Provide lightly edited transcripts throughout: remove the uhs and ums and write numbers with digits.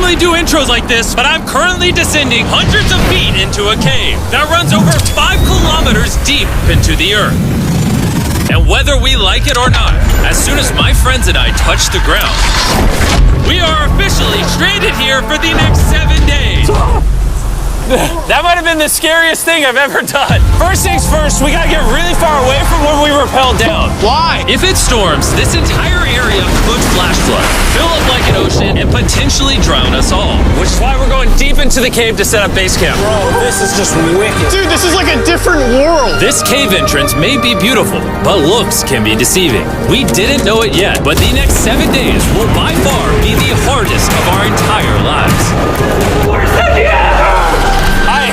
normally do intros like this, but I'm currently descending hundreds of feet into a cave that runs over 5 kilometers deep into the earth. And whether we like it or not, as soon as my friends and I touch the ground, we are officially stranded here for the next 7 days. That might have been the scariest thing I've ever done. First things first, we gotta get really far away from where we rappelled down. Why? If it storms, this entire area could flash flood, fill up like an ocean, and potentially drown us all. Which is why we're going deep into the cave to set up base camp. Bro, this is just wicked. Dude, this is like a different world. This cave entrance may be beautiful, but looks can be deceiving. We didn't know it yet, but the next 7 days will by far be the hardest of our entire lives. Where's the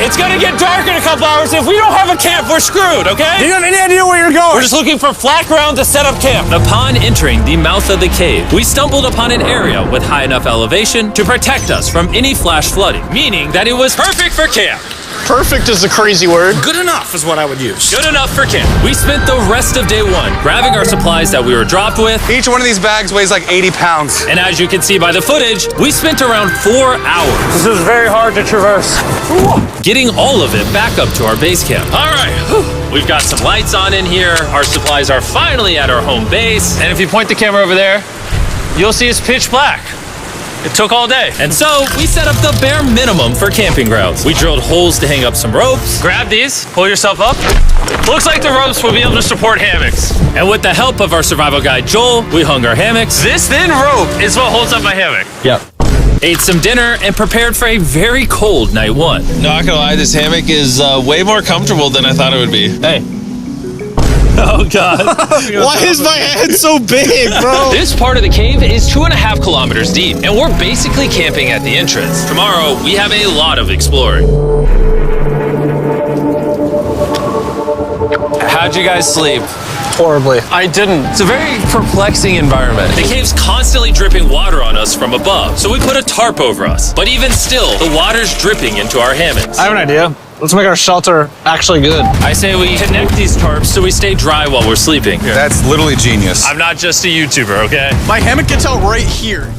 It's gonna get dark in a couple hours. If we don't have a camp, we're screwed, okay? Do you have any idea where you're going? We're just looking for flat ground to set up camp. Upon entering the mouth of the cave, we stumbled upon an area with high enough elevation to protect us from any flash flooding, meaning that it was perfect for camp. Perfect is a crazy word. Good enough is what I would use. Good enough for camp. We spent the rest of day one grabbing our supplies that we were dropped with. Each one of these bags weighs like 80 pounds. And as you can see by the footage, we spent around 4 hours. This is very hard to traverse. Getting all of it back up to our base camp. All right, we've got some lights on in here. Our supplies are finally at our home base. And if you point the camera over there, you'll see it's pitch black. It took all day. And so we set up the bare minimum for camping grounds. We drilled holes to hang up some ropes. Grab these, pull yourself up. Looks like the ropes will be able to support hammocks. And with the help of our survival guide, Joel, we hung our hammocks. This thin rope is what holds up my hammock. Yep. Ate some dinner and prepared for a very cold night one. Not gonna lie, this hammock is way more comfortable than I thought it would be. Hey. Oh, God. Why is my head so big, bro? This part of the cave is 2.5 kilometers deep, and we're basically camping at the entrance. Tomorrow, we have a lot of exploring. How'd you guys sleep? Horribly. I didn't. It's a very perplexing environment. The cave's constantly dripping water on us from above, so we put a tarp over us. But even still, the water's dripping into our hammocks. I have an idea. Let's make our shelter actually good. I say we connect these tarps so we stay dry while we're sleeping. That's literally genius. I'm not just a YouTuber, okay? My hammock gets out right here.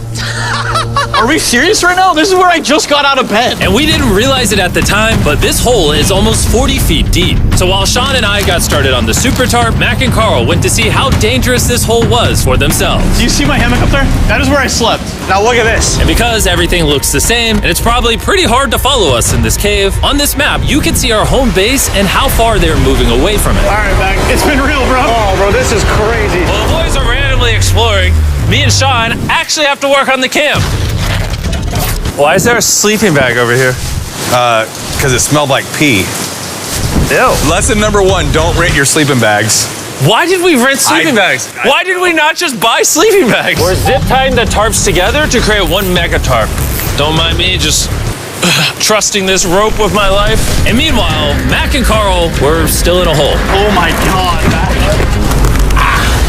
Are we serious right now? This is where I just got out of bed. And we didn't realize it at the time, but this hole is almost 40 feet deep. So while Sean and I got started on the super tarp, Mac and Carl went to see how dangerous this hole was for themselves. Do you see my hammock up there? That is where I slept. Now look at this. And because everything looks the same, and it's probably pretty hard to follow us in this cave, on this map, you can see our home base and how far they're moving away from it. All right, Mac. It's been real, bro. Oh, bro, this is crazy. While the boys are randomly exploring, me and Sean actually have to work on the camp. Why is there a sleeping bag over here? Because it smelled like pee. Ew. Lesson number 1, don't rent your sleeping bags. Why did we rent sleeping bags? Why did we not just buy sleeping bags? We're zip tying the tarps together to create one mega tarp. Don't mind me just trusting this rope with my life. And meanwhile, Mac and Carl were still in a hole. Oh my God, Mac.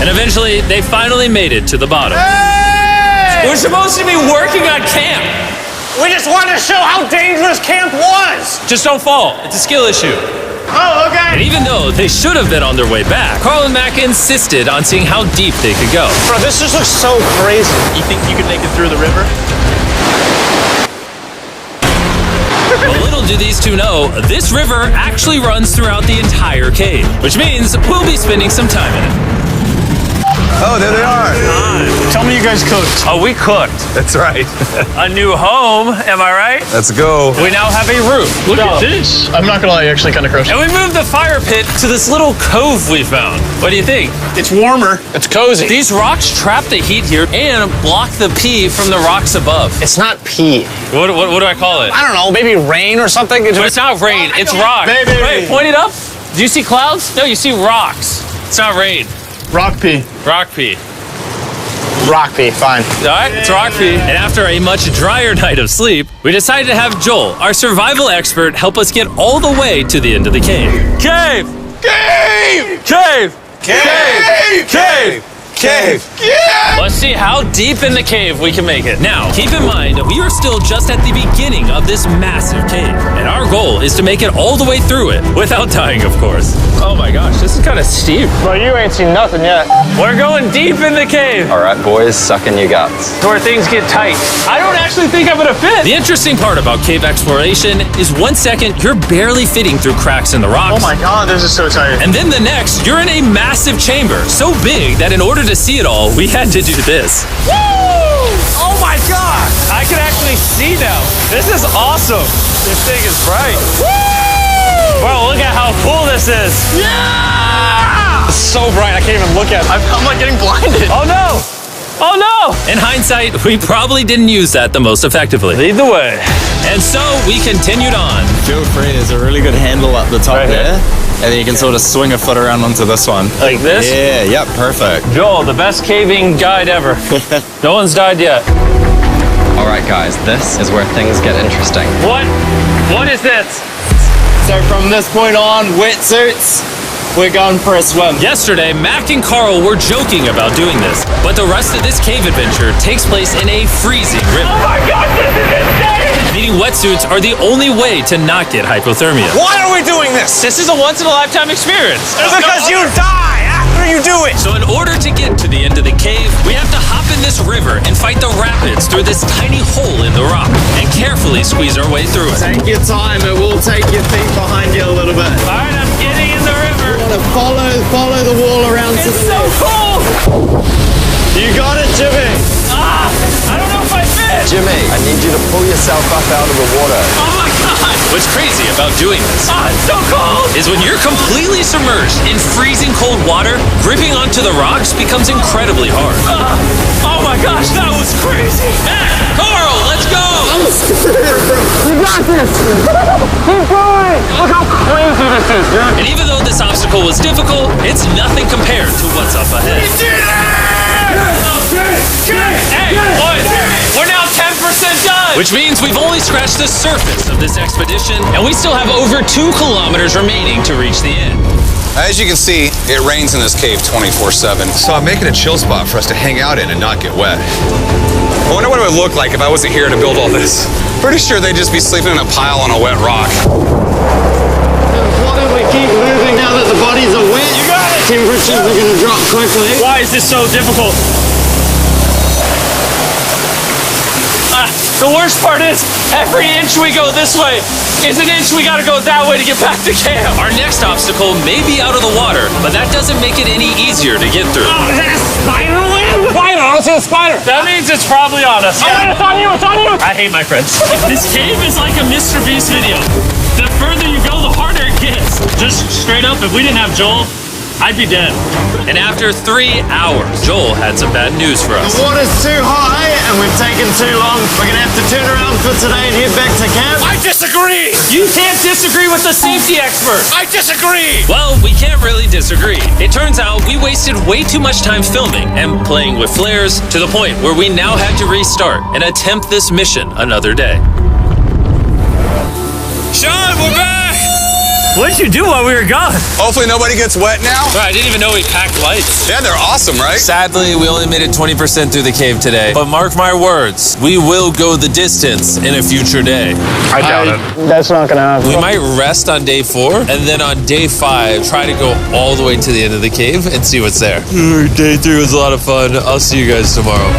And eventually, they finally made it to the bottom. Hey! We're supposed to be working on camp. We just wanted to show how dangerous camp was. Just don't fall. It's a skill issue. Oh, okay. And even though they should have been on their way back, Carl and Mac insisted on seeing how deep they could go. Bro, this just looks so crazy. You think you could make it through the river? Well, little do these two know, this river actually runs throughout the entire cave, which means we'll be spending some time in it. Oh, there they are. Tell me you guys cooked. Oh, we cooked. That's right. A new home, am I right? Let's go. We now have a roof. Look at this. I'm not gonna lie, you're actually kind of gross. And we moved the fire pit to this little cove we found. What do you think? It's warmer. It's cozy. These rocks trap the heat here and block the pee from the rocks above. It's not pee. What do I call it? I don't know, maybe rain or something. But it's not rain, it's rock. Baby. Wait, point it up. Do you see clouds? No, you see rocks. It's not rain. Rock pee. Rock pee. Rock pee, fine. All right, it's rock pee. And after a much drier night of sleep, we decided to have Joel, our survival expert, help us get all the way to the end of the cave. Cave! Cave! Cave! Cave! Cave! Cave! Yeah! Let's see how deep in the cave we can make it. Now, keep in mind, we are still just at the beginning of this massive cave, and our goal is to make it all the way through it, without dying, of course. Oh my gosh, this is kind of steep. Well, you ain't seen nothing yet. We're going deep in the cave. All right, boys, suck in your guts. Where things get tight. I don't actually think I'm gonna fit. The interesting part about cave exploration is 1 second you're barely fitting through cracks in the rocks. Oh my God, this is so tight. And then the next, you're in a massive chamber, so big that in order to see it all, we had to do this. Woo! Oh my God! I can actually see now. This is awesome. This thing is bright. Woo! Bro, look at how cool this is. Yeah! It's so bright, I can't even look at it. I'm like getting blinded. Oh no! Oh no! In hindsight, we probably didn't use that the most effectively. Lead the way. And so we continued on. Feel free, there's a really good handle up the top Right here? there. And then you can sort of swing a foot around onto this one. Like this? Yeah, yep, perfect. Joel, the best caving guide ever. No one's died yet. All right, guys, this is where things get interesting. What? What is this? So from this point on, wetsuits, we're going for a swim. Yesterday, Mac and Carl were joking about doing this, but the rest of this cave adventure takes place in a freezing river. Oh my God, this is insane! Needing wetsuits are the only way to not get hypothermia. Why are we doing this? This is a once-in-a-lifetime experience. Because you die after you do it. So in order to get to the end of the cave, we have to hop in this river and fight the rapids through this tiny hole in the rock and carefully squeeze our way through it. Take your time, it will take your feet behind you a little bit. All right, I'm getting in the river. Follow the wall around to It's the so left. cool. You got it, Jimmy. Ah, I don't know if I fit. Jimmy, I need you to pull yourself up out of the water. Oh my God. What's crazy about doing this Ah, it's so cold. is when you're completely submerged in freezing cold water, gripping onto the rocks becomes incredibly hard. Oh my gosh, that was crazy. Mac, Carl, let's go! Keep going. Look how crazy this is, dude. And even though this obstacle was difficult, it's nothing compared to what's up ahead. Hey, boys, we're now 10% done. Which means we've only scratched the surface of this expedition, and we still have over 2 kilometers remaining to reach the end. As you can see, it rains in this cave 24/7. So I'm making a chill spot for us to hang out in and not get wet. I wonder what it would look like if I wasn't here to build all this. Pretty sure they'd just be sleeping in a pile on a wet rock. Why don't we keep moving now that the bodies are wet? You got it. Temperatures are going to drop quickly. Why is this so difficult? The worst part is, every inch we go this way is an inch we gotta go that way to get back to camp. Our next obstacle may be out of the water, but that doesn't make it any easier to get through. Is that a spider web? Spider, I don't see a spider. That means it's probably on us. Yeah. It's on you, it's on you. I hate my friends. This cave is like a Mr. Beast video. The further you go, the harder it gets. Just straight up, if we didn't have Joel, I'd be dead. And after 3 hours, Joel had some bad news for us. The water's too high and we've taken too long. We're going to have to turn around for today and head back to camp. I disagree! You can't disagree with the safety expert. I disagree! Well, we can't really disagree. It turns out we wasted way too much time filming and playing with flares to the point where we now had to restart and attempt this mission another day. Sean, we're back! What'd you do while we were gone? Hopefully nobody gets wet now. I didn't even know we packed lights. Yeah, they're awesome, right? Sadly, we only made it 20% through the cave today. But mark my words, we will go the distance in a future day. I doubt it. That's not gonna happen. We might rest on day 4, and then on day 5, try to go all the way to the end of the cave and see what's there. Day 3 was a lot of fun. I'll see you guys tomorrow.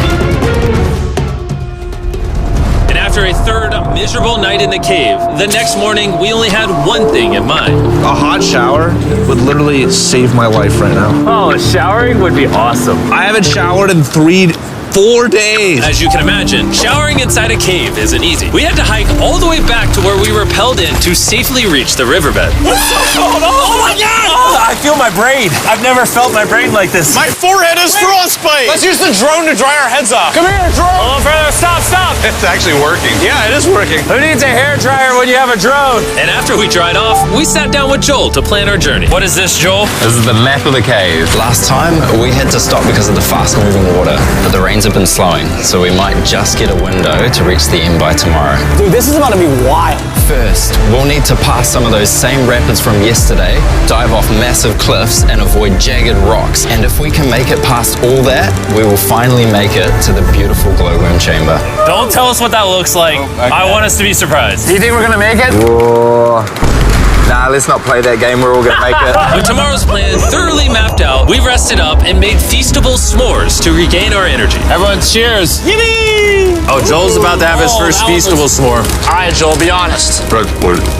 And after a third miserable night in the cave, the next morning we only had one thing in mind. A hot shower would literally save my life right now. Oh, showering would be awesome. I haven't showered in 4 days. As you can imagine, showering inside a cave isn't easy. We had to hike all the way back to where we rappelled in to safely reach the riverbed. Oh my God! I feel my brain. I've never felt my brain like this. My forehead is frostbite. Let's use the drone to dry our heads off. Come here, drone. A little further. Stop. It's actually working. Yeah, it is working. Who needs a hair dryer when you have a drone? And after we dried off, we sat down with Joel to plan our journey. What is this, Joel? This is the map of the cave. Last time, we had to stop because of the fast-moving water, but the rains have been slowing, so we might just get a window to reach the end by tomorrow. Dude, this is about to be wild. First, we'll need to pass some of those same rapids from yesterday, dive off massive cliffs, and avoid jagged rocks. And if we can make it past all that, we will finally make it to the beautiful glowworm chamber. Don't tell us what that looks like. I want us to be surprised. Do you think we're gonna make it? Nah, let's not play that game. We're all gonna make it. With tomorrow's plan thoroughly mapped out, we rested up and made feastable s'mores to regain our energy. Everyone, cheers. Yippee! Oh, Joel's about to have his first feastable s'more. All right, Joel, be honest.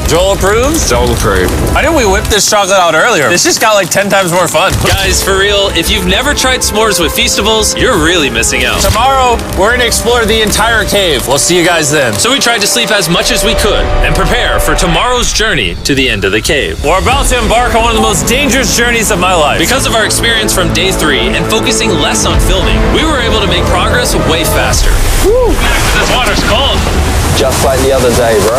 Joel approves? Joel approved. Why didn't we whip this chocolate out earlier? This just got like 10 times more fun. Guys, for real, if you've never tried s'mores with Feastables, you're really missing out. Tomorrow, we're gonna explore the entire cave. We'll see you guys then. So we tried to sleep as much as we could and prepare for tomorrow's journey to the end of the cave. We're about to embark on one of the most dangerous journeys of my life. Because of our experience from day 3 and focusing less on filming, we were able to make progress way faster. Woo! This water's cold. Just like the other day, bro.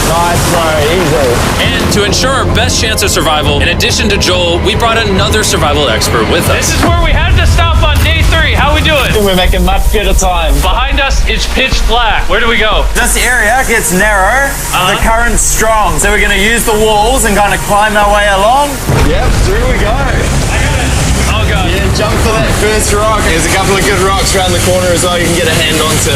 Nice, bro. Easy. And to ensure our best chance of survival, in addition to Joel, we brought another survival expert with us. This is where we had to stop on day 3. How we doing? We're making much good time. Behind us, it's pitch black. Where do we go? This area gets narrow, the current's strong, so we're going to use the walls and kind of climb our way along. Yep, through we go. Oh, God. Yeah, jump for that first rock. There's a couple of good rocks around the corner as well you can get a hand onto.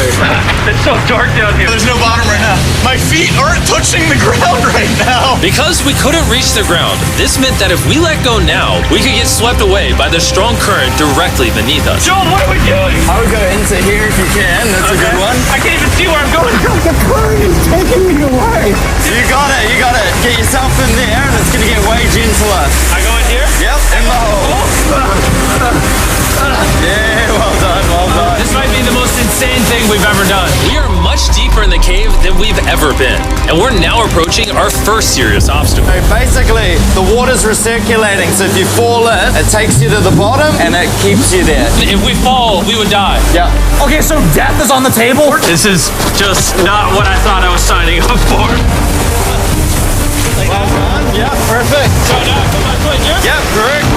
It's so dark down here. There's no bottom right now. My feet aren't touching the ground right now. Because we couldn't reach the ground, this meant that if we let go now, we could get swept away by the strong current directly beneath us. Joel, what are we doing? I would go into here if you can. That's a good one. I can't even see where I'm going. The current is taking me away. You got it, you got it. Get yourself in there and it's going to get way gentler. I go in here? Yep, in the hole. Yeah, well done, well done. This might be the most insane thing we've ever done. We are much deeper in the cave than we've ever been, and we're now approaching our first serious obstacle. So basically, the water's recirculating, so if you fall in, it takes you to the bottom and it keeps you there. If we fall, we would die. Yeah. Okay, so death is on the table? This is just not what I thought I was signing up for. Well done. Yeah, perfect. So now I put my foot here? Yep, correct.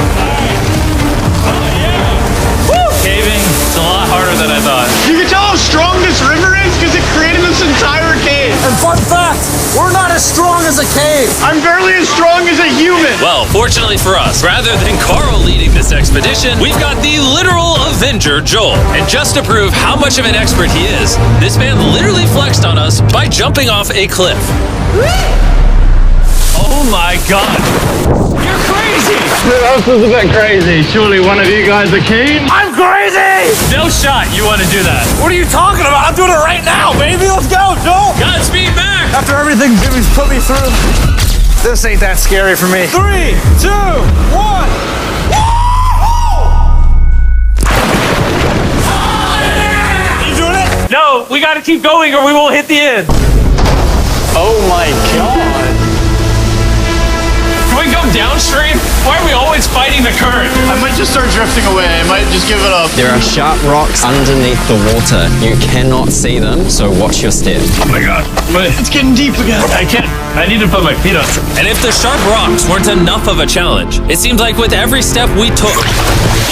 Caving is a lot harder than I thought. You can tell how strong this river is because it created this entire cave. And fun fact, we're not as strong as a cave. I'm barely as strong as a human. Well, fortunately for us, rather than Carl leading this expedition, we've got the literal Avenger, Joel. And just to prove how much of an expert he is, this man literally flexed on us by jumping off a cliff. Oh my God. You're crazy. This is a bit crazy. Surely one of you guys are keen? I'm crazy. No shot you want to do that. What are you talking about? I'm doing it right now, baby. Let's go, Joel. Godspeed, Mac! After everything Jimmy's put me through, this ain't that scary for me. 3, 2, 1. You doing it? No, we gotta keep going or we won't hit the end. Oh my God. Can we go downstream? Why are we always fighting the current? I might just start drifting away. I might just give it up. There are sharp rocks underneath the water. You cannot see them, so watch your step. Oh my God. It's getting deep again. I can't. I need to put my feet on. And if the sharp rocks weren't enough of a challenge, it seems like with every step we took...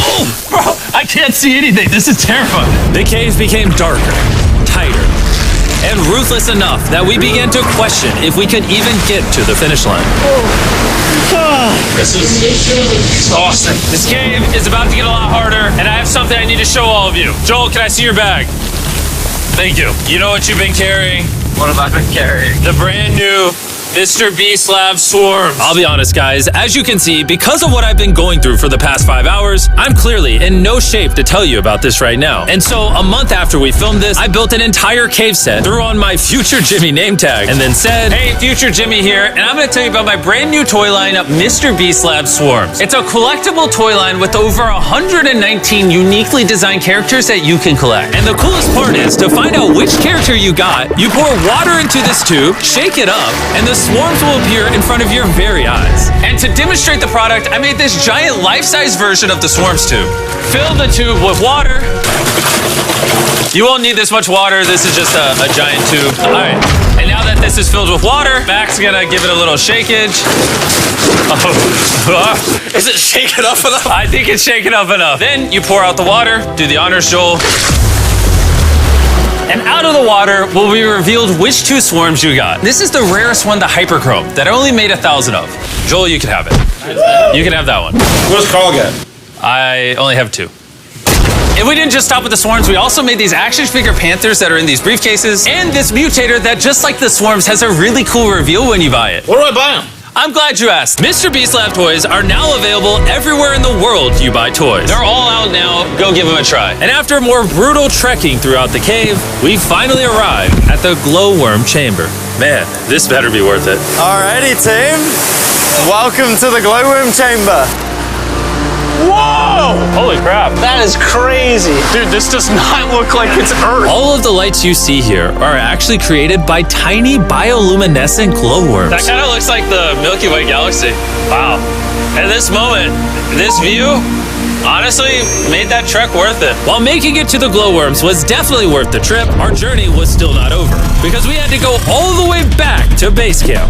Oh, bro, I can't see anything. This is terrifying. The caves became darker, tighter, and ruthless enough that we began to question if we could even get to the finish line. This is exhausting. This cave is about to get a lot harder, and I have something I need to show all of you. Joel, can I see your bag? Thank you. You know what you've been carrying? What have I been carrying? The brand new Mr. Beast Lab Swarms. I'll be honest, guys. As you can see, because of what I've been going through for the past 5 hours, I'm clearly in no shape to tell you about this right now. And so, a month after we filmed this, I built an entire cave set, threw on my Future Jimmy name tag, and then said, hey, Future Jimmy here, and I'm going to tell you about my brand new toy line, Mr. Beast Lab Swarms. It's a collectible toy line with over 119 uniquely designed characters that you can collect. And the coolest part is, to find out which character you got, you pour water into this tube, shake it up, and the swarms will appear in front of your very eyes. And to demonstrate the product, I made this giant life-size version of the swarms tube. Fill the tube with water. You won't need this much water. This is just a giant tube. All right. And now that this is filled with water, Mac's gonna give it a little shakeage. Oh. Is it shaken up enough? I think it's shaken up enough. Then you pour out the water. Do the honors, Joel. And out of the water will be revealed which 2 swarms you got. This is the rarest one, the Hyperchrome, that I only made 1,000 of. Joel, you can have it. You can have that one. What's Carl get? I only have 2. And we didn't just stop with the swarms, we also made these action figure panthers that are in these briefcases, and this mutator that, just like the swarms, has a really cool reveal when you buy it. Where do I buy them? I'm glad you asked. Mr. Beast Lab toys are now available everywhere in the world you buy toys. They're all out now. Go give them a try. And after more brutal trekking throughout the cave, we finally arrived at the glowworm chamber. Man, this better be worth it. Alrighty, team. Welcome to the glowworm chamber. Whoa! Holy crap. That is crazy. Dude, this does not look like it's Earth. All of the lights you see here are actually created by tiny bioluminescent glowworms. That kind of looks like the Milky Way galaxy. Wow. At this moment, this view, honestly, made that trek worth it. While making it to the glowworms was definitely worth the trip, our journey was still not over because we had to go all the way back to base camp.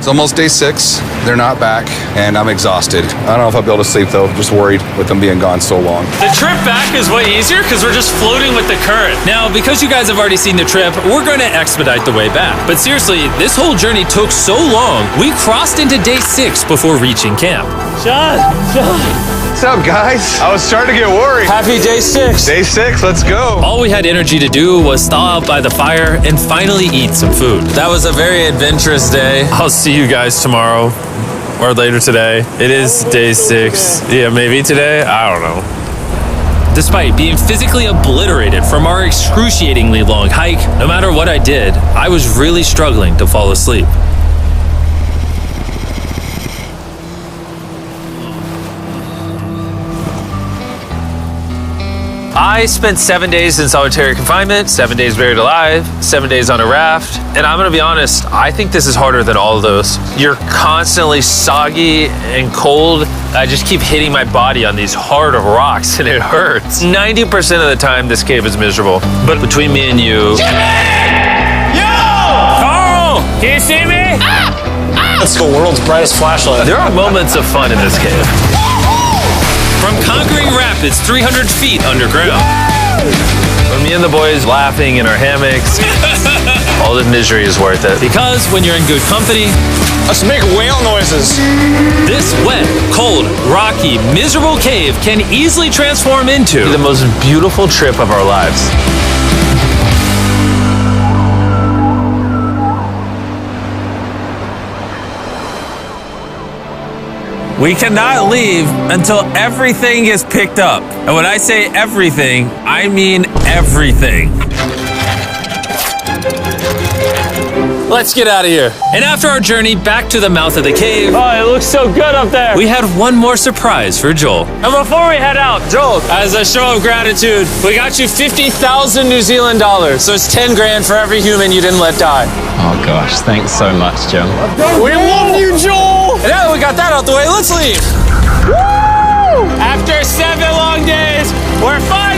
It's almost day 6. They're not back, and I'm exhausted. I don't know if I'll be able to sleep though. Just worried with them being gone so long. The trip back is way easier because we're just floating with the current. Now, because you guys have already seen the trip, we're going to expedite the way back. But seriously, this whole journey took so long, we crossed into day 6 before reaching camp. John. What's up, guys? I was starting to get worried. Happy day 6. Day 6, let's go. All we had energy to do was thaw out by the fire and finally eat some food. That was a very adventurous day. I'll see you guys tomorrow or later today. It is day 6. Yeah, maybe today. I don't know. Despite being physically obliterated from our excruciatingly long hike, no matter what I did, I was really struggling to fall asleep. I spent 7 days in solitary confinement, 7 days buried alive, 7 days on a raft, and I'm gonna be honest, I think this is harder than all of those. You're constantly soggy and cold. I just keep hitting my body on these hard rocks and it hurts. 90% of the time, this cave is miserable. But between me and you... Carl! Can you see me? That's the world's brightest flashlight. There are moments of fun in this cave. From conquering rapids 300 feet underground. When me and the boys laughing in our hammocks, all the misery is worth it. Because when you're in good company, Let's make whale noises. this wet, cold, rocky, miserable cave can easily transform into the most beautiful trip of our lives. We cannot leave until everything is picked up. And when I say everything, I mean everything. Let's get out of here. And after our journey back to the mouth of the cave, Oh, it looks so good up there. we had one more surprise for Joel. And before we head out, Joel, as a show of gratitude, we got you 50,000 New Zealand dollars. So it's 10 grand for every human you didn't let die. Oh gosh, thanks so much, Jim. We love you, Joel! And now that we got that out the way, let's leave. Woo! After 7 long days, we're finally